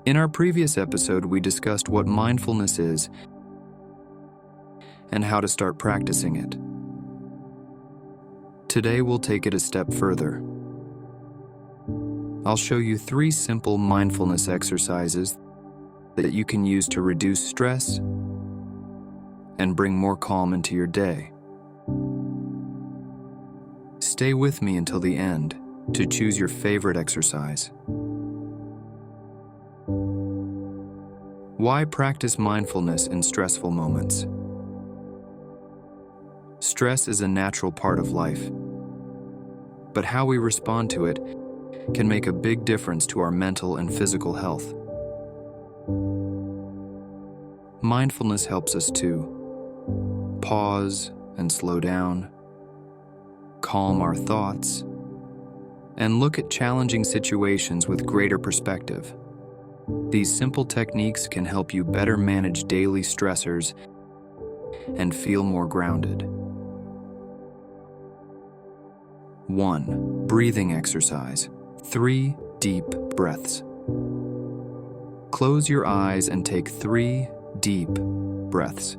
In our previous episode, we discussed what mindfulness is and how to start practicing it. Today, we'll take it a step further. I'll show you 3 simple mindfulness exercises that you can use to reduce stress and bring more calm into your day. Stay with me until the end to choose your favorite exercise. Why practice mindfulness in stressful moments? Stress is a natural part of life, but how we respond to it can make a big difference to our mental and physical health. Mindfulness helps us to pause and slow down, calm our thoughts, and look at challenging situations with greater perspective. These simple techniques can help you better manage daily stressors and feel more grounded. 1. Breathing exercise. 3 deep breaths. Close your eyes and take 3 deep breaths.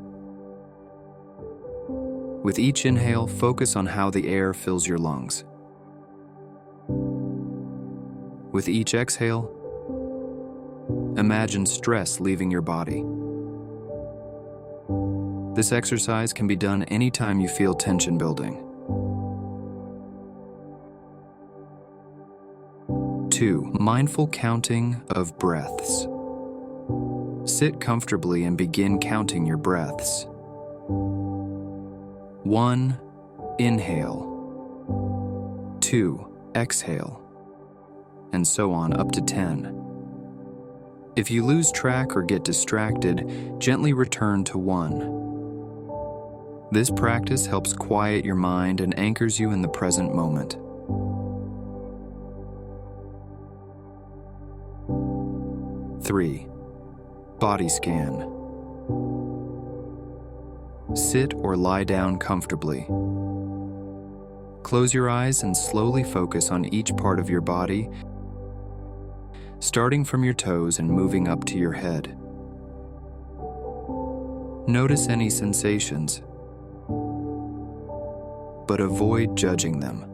With each inhale, focus on how the air fills your lungs. With each exhale, imagine stress leaving your body. This exercise can be done anytime you feel tension building. 2. Mindful counting of breaths. Sit comfortably and begin counting your breaths. 1. Inhale. 2. Exhale. And so on up to 10. If you lose track or get distracted, gently return to 1. This practice helps quiet your mind and anchors you in the present moment. 3. Body scan. Sit or lie down comfortably. Close your eyes and slowly focus on each part of your body, starting from your toes and moving up to your head. Notice any sensations, but avoid judging them.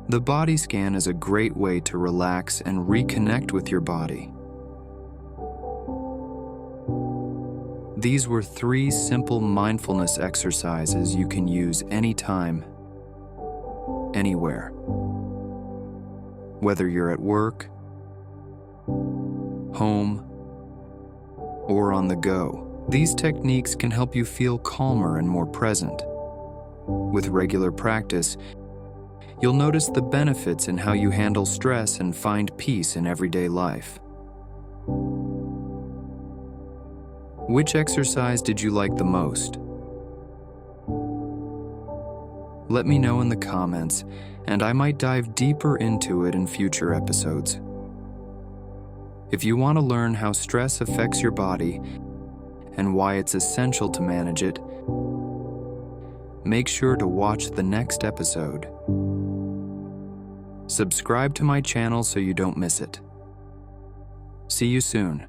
The body scan is a great way to relax and reconnect with your body. These were 3 simple mindfulness exercises you can use anytime, anywhere. Whether you're at work, home, or on the go, these techniques can help you feel calmer and more present. With regular practice, you'll notice the benefits in how you handle stress and find peace in everyday life. Which exercise did you like the most? Let me know in the comments, and I might dive deeper into it in future episodes. If you want to learn how stress affects your body and why it's essential to manage it, make sure to watch the next episode. Subscribe to my channel so you don't miss it. See you soon.